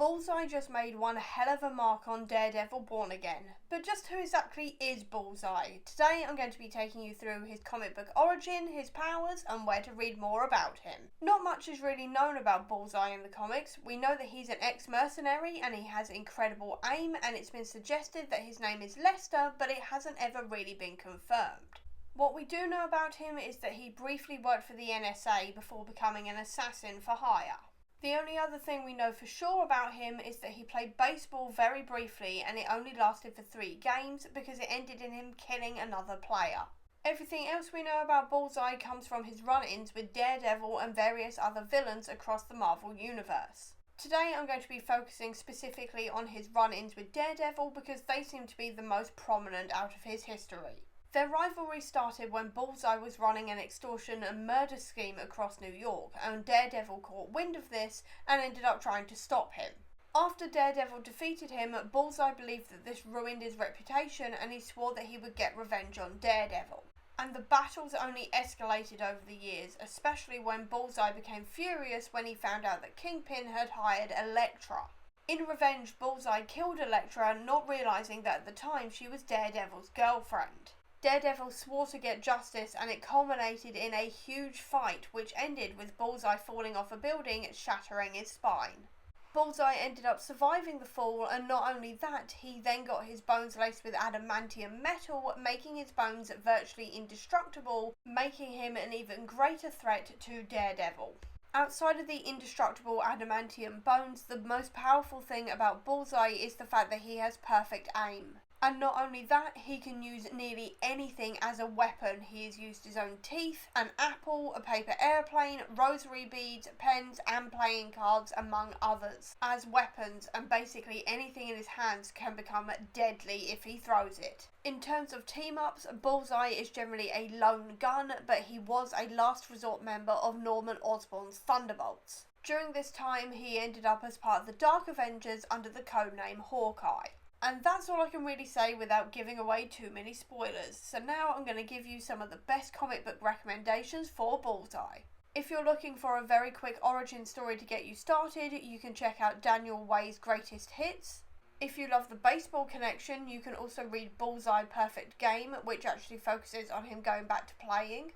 Bullseye just made one hell of a mark on Daredevil Born Again, but just who exactly is Bullseye? Today I'm going to be taking you through his comic book origin, his powers, and where to read more about him. Not much is really known about Bullseye in the comics. We know that he's an ex-mercenary and he has incredible aim, and it's been suggested that his name is Lester, but it hasn't ever really been confirmed. What we do know about him is that he briefly worked for the NSA before becoming an assassin for hire. The only other thing we know for sure about him is that he played baseball very briefly, and it only lasted for 3 games because it ended in him killing another player. Everything else we know about Bullseye comes from his run-ins with Daredevil and various other villains across the Marvel Universe. Today I'm going to be focusing specifically on his run-ins with Daredevil because they seem to be the most prominent out of his history. Their rivalry started when Bullseye was running an extortion and murder scheme across New York, and Daredevil caught wind of this and ended up trying to stop him. After Daredevil defeated him, Bullseye believed that this ruined his reputation, and he swore that he would get revenge on Daredevil. And the battles only escalated over the years, especially when Bullseye became furious when he found out that Kingpin had hired Elektra. In revenge, Bullseye killed Elektra, not realizing that at the time she was Daredevil's girlfriend. Daredevil swore to get justice, and it culminated in a huge fight which ended with Bullseye falling off a building, shattering his spine. Bullseye ended up surviving the fall, and not only that, he then got his bones laced with adamantium metal, making his bones virtually indestructible, making him an even greater threat to Daredevil. Outside of the indestructible adamantium bones, the most powerful thing about Bullseye is the fact that he has perfect aim. And not only that, he can use nearly anything as a weapon. He has used his own teeth, an apple, a paper airplane, rosary beads, pens and playing cards, among others, as weapons, and basically anything in his hands can become deadly if he throws it. In terms of team-ups, Bullseye is generally a lone gun, but he was a last resort member of Norman Osborn's Thunderbolts. During this time, he ended up as part of the Dark Avengers under the codename Hawkeye. And that's all I can really say without giving away too many spoilers. So now I'm going to give you some of the best comic book recommendations for Bullseye. If you're looking for a very quick origin story to get you started, you can check out Daniel Way's Greatest Hits. If you love the baseball connection, you can also read Bullseye Perfect Game, which actually focuses on him going back to playing.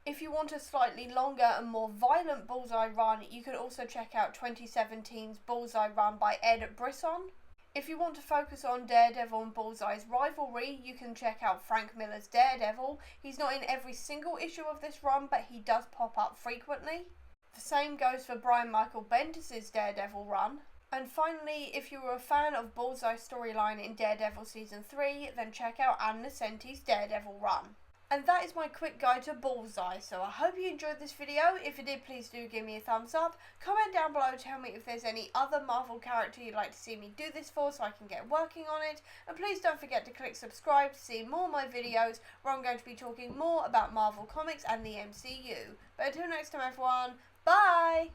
If you want a slightly longer and more violent Bullseye run, you can also check out 2017's Bullseye run by Ed Brisson. If you want to focus on Daredevil and Bullseye's rivalry, you can check out Frank Miller's Daredevil. He's not in every single issue of this run, but he does pop up frequently. The same goes for Brian Michael Bendis' Daredevil run. And finally, if you were a fan of Bullseye's storyline in Daredevil Season 3, then check out Ann Nocenti's Daredevil run. And that is my quick guide to Bullseye, so I hope you enjoyed this video. If you did, please do give me a thumbs up. Comment down below, tell me if there's any other Marvel character you'd like to see me do this for so I can get working on it. And please don't forget to click subscribe to see more of my videos where I'm going to be talking more about Marvel Comics and the MCU. But until next time everyone, bye!